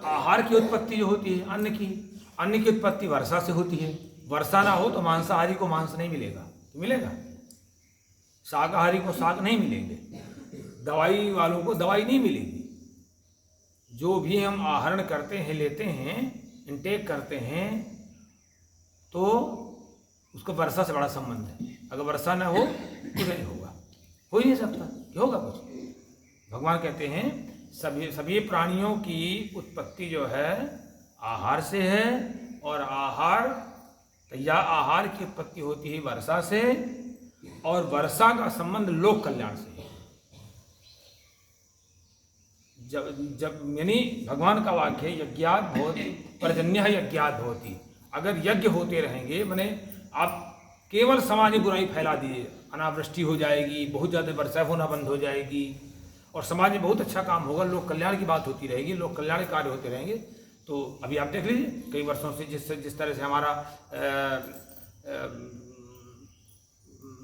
आहार की उत्पत्ति जो होती है अन्न की उत्पत्ति वर्षा से होती है। वर्षा ना हो तो मांसाहारी को मांस नहीं मिलेगा, तो मिलेगा। शाकाहारी को शाक नहीं मिलेंगे, दवाई वालों को दवाई नहीं मिलेगी। जो भी हम आहरण करते हैं, लेते हैं, इनटेक करते हैं, तो उसको वर्षा से बड़ा संबंध है। अगर वर्षा ना हो तो नहीं होगा, हो ही नहीं सकता कि होगा कुछ। भगवान कहते हैं सभी प्राणियों की उत्पत्ति जो है आहार से है, और आहार की उत्पत्ति होती है वर्षा से, और वर्षा का संबंध लोक कल्याण से है। जब यानी भगवान का वाक्य है यज्ञात भवति पर्जन्यः यज्ञात भवति। अगर यज्ञ होते रहेंगे, माने आप केवल समाज में बुराई फैला दिए, अनावृष्टि हो जाएगी, बहुत ज़्यादा वर्षा होना बंद हो जाएगी, और समाज में बहुत अच्छा काम होगा, लोक कल्याण की बात होती रहेगी, लोक कल्याण के कार्य होते रहेंगे। तो अभी आप देख लीजिए कई वर्षों से जिस तरह से हमारा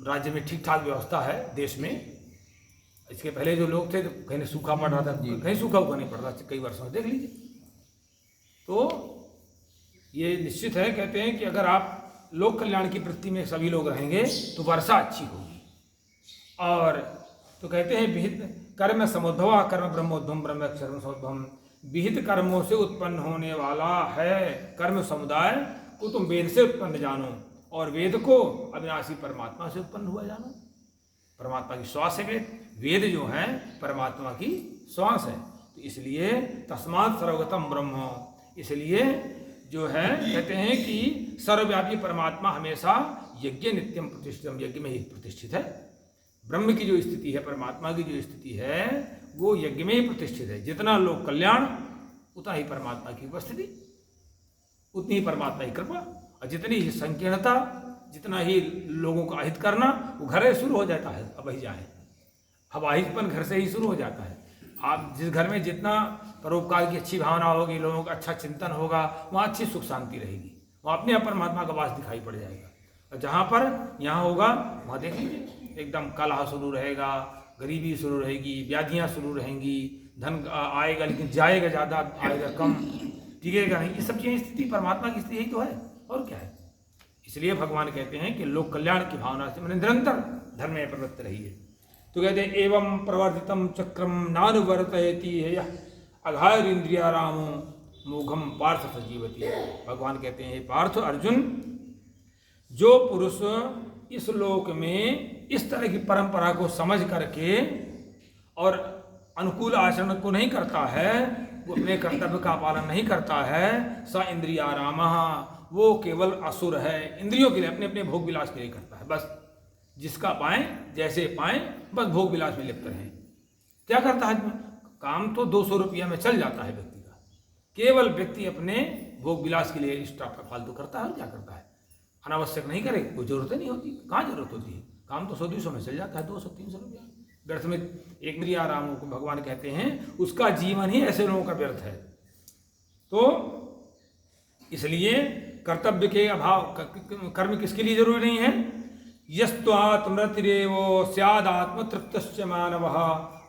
राज्य में ठीक ठाक व्यवस्था है देश में। इसके पहले जो लोग थे तो कहीं सूखा पड़ रहा था, कहीं सूखा हुआ नहीं पड़ रहा, कई वर्षों से देख लीजिए। तो ये निश्चित है, कहते हैं कि अगर आप लोक कल्याण की वृत्ति में सभी लोग रहेंगे तो वर्षा अच्छी होगी। और तो कहते हैं विहित कर्म समुद्भव कर्म ब्रह्मोद्भम ब्रह्म अक्षरम समुद्भम। विहित कर्मों से उत्पन्न होने वाला है कर्म समुदाय को तुम वेद से उत्पन्न जानो, और वेद को अविनाशी परमात्मा से उत्पन्न हुआ जानो। परमात्मा की श्वास है वेद जो है परमात्मा की श्वास है। तो इसलिए तस्मात् सर्वगतम ब्रह्म, इसलिए जो है कहते हैं कि सर्वव्यापी परमात्मा हमेशा यज्ञ नित्यम प्रतिष्ठितम, यज्ञ में ही प्रतिष्ठित है। ब्रह्म की जो स्थिति है, परमात्मा की जो स्थिति है, वो यज्ञ में ही प्रतिष्ठित है। जितना लोक कल्याण उतना ही परमात्मा की उपस्थिति, उतनी ही परमात्मा की कृपा, और जितनी ही संकीर्णता, जितना ही लोगों का अहित करना, वो घर से शुरू हो जाता है। अब ही जाए अहितपन घर से ही शुरू हो जाता है। आप जिस घर में जितना परोपकार की अच्छी भावना होगी, लोगों का अच्छा चिंतन होगा, वहाँ अच्छी सुख शांति रहेगी, वहाँ अपने आप परमात्मा का वास दिखाई पड़ जाएगा। और जहाँ पर यहाँ होगा वहाँ देख लीजिए एकदम कलह शुरू रहेगा, गरीबी शुरू रहेगी, व्याधियाँ शुरू रहेंगी, धन आएगा लेकिन जाएगा ज़्यादा, आएगा कम, टिकेगा नहीं। ये सब चीज़ें स्थिति परमात्मा की स्थिति यही तो है, और क्या है। इसलिए भगवान कहते हैं कि लोक कल्याण की भावना से मैंने निरंतर धर्म में प्रवृत्त रही है। तो कहते हैं एवं प्रवर्तितम चक्रम नानुवर्तयति यः अघायरिंद्रियारामो मोघम पार्थ सजीवति। भगवान कहते हैं पार्थ अर्जुन, जो पुरुष इस लोक में इस तरह की परंपरा को समझ करके और अनुकूल आचरण को नहीं करता है, वो अपने कर्तव्य का पालन नहीं करता है, स इंद्रियारामः, वो केवल असुर है। इंद्रियों के लिए, अपने अपने भोग विलास के लिए करता है, बस जिसका पाएं जैसे पाएं, बस भोग विलास में लिप्त रहें। क्या करता है? काम तो 200 रुपया में चल जाता है व्यक्ति का, केवल व्यक्ति अपने भोग विलास के लिए स्टॉक का फालतू करता है। और क्या करता है? अनावश्यक नहीं करे, कोई जरूरत नहीं होती। कहाँ जरूरत होती है? काम तो 100-200 में चल जाता है, 200-300 रुपया व्यर्थ में। एक इंद्रियारामों को भगवान कहते हैं उसका जीवन ही ऐसे लोगों का व्यर्थ है। तो इसलिए कर्तव्य के अभाव, कर्म किसके लिए जरूरी नहीं है? यस्त्वात्मरतिरेवो स्यादात्मतृप्तश्च मानवः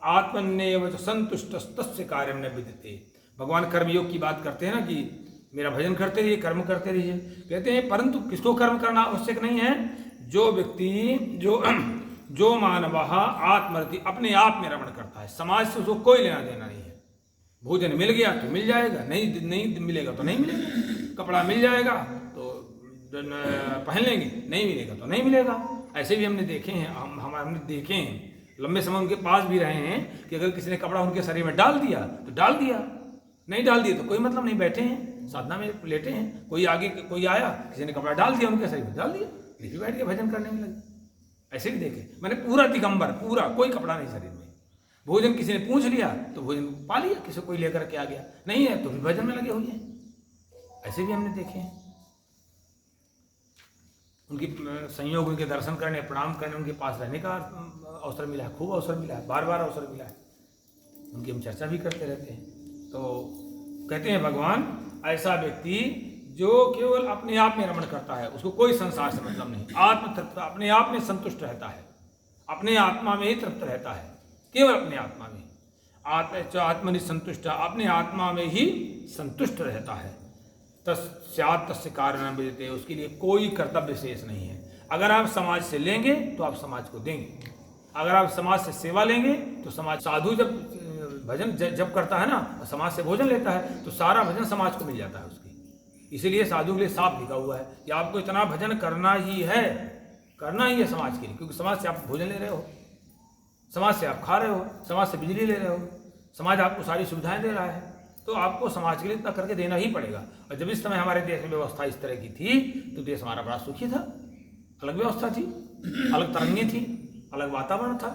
आत्मन्येव च संतुष्टस्तस्य कार्यं न विद्यते। भगवान कर्मयोग की बात करते हैं ना कि मेरा भजन करते रहिए, कर्म करते रहिए। कहते हैं परंतु किसको कर्म करना आवश्यक नहीं है? जो व्यक्ति जो मानव आत्मरति, अपने आप में रमण करता है, समाज से उसको कोई लेना देना नहीं है। भोजन मिल गया तो मिल जाएगा, नहीं मिलेगा तो नहीं मिलेगा। कपड़ा मिल जाएगा तो पहन लेंगे, नहीं मिलेगा तो नहीं मिलेगा। ऐसे भी हमने देखे हैं, हमने देखे हैं, लंबे समय उनके पास भी रहे हैं कि अगर किसी ने कपड़ा उनके शरीर में डाल दिया तो डाल दिया, नहीं डाल दिया तो कोई मतलब नहीं, बैठे हैं साधना में लेटे हैं। कोई आगे कोई आया, किसी ने कपड़ा डाल दिया उनके शरीर में, डाल दिया, फिर बैठ के भजन करने में लगे। ऐसे भी देखे मैंने, पूरा दिगंबर, पूरा कोई कपड़ा नहीं शरीर में। भोजन किसी ने पूछ लिया तो भोजन पा लिया, किसी कोई लेकर के आ गया, नहीं है तो फिर भजन में लगे हुए हैं। ऐसे भी हमने देखे हैं। उनकी संयोग, उनके दर्शन करने, प्रणाम करने, उनके पास रहने का अवसर मिला है, खूब अवसर मिला है, बार बार अवसर मिला है। उनकी हम चर्चा भी करते रहते हैं। तो कहते हैं भगवान, ऐसा व्यक्ति जो केवल अपने आप में रमण करता है, उसको कोई संसार से मतलब नहीं, आत्म तृप्त, अपने आप में संतुष्ट रहता है, अपने आत्मा में ही तृप्त रहता है, केवल अपने आत्मा में। आत्मनि संतुष्ट, अपने आत्मा में ही संतुष्ट रहता है। तस्यात् तस्य कारणं विद्यते, उसके लिए कोई कर्तव्य शेष नहीं है। अगर आप समाज से लेंगे तो आप समाज को देंगे, अगर आप समाज से सेवा लेंगे तो समाज, साधु जब भजन जब करता है ना, समाज से भोजन लेता है तो सारा भजन समाज को मिल जाता है उसकी। इसीलिए साधु के लिए साफ लिखा हुआ है कि आपको इतना भजन करना ही है, करना ही है समाज के लिए, क्योंकि समाज से आप भोजन ले रहे हो, समाज से आप खा रहे हो, समाज से बिजली ले रहे हो, समाज आपको सारी सुविधाएं दे रहा है, तो आपको समाज के लिए इतना करके देना ही पड़ेगा। और जब इस समय हमारे देश में व्यवस्था इस तरह की थी तो देश हमारा बड़ा सुखी था, अलग व्यवस्था थी, अलग तरंगें थी, अलग वातावरण था।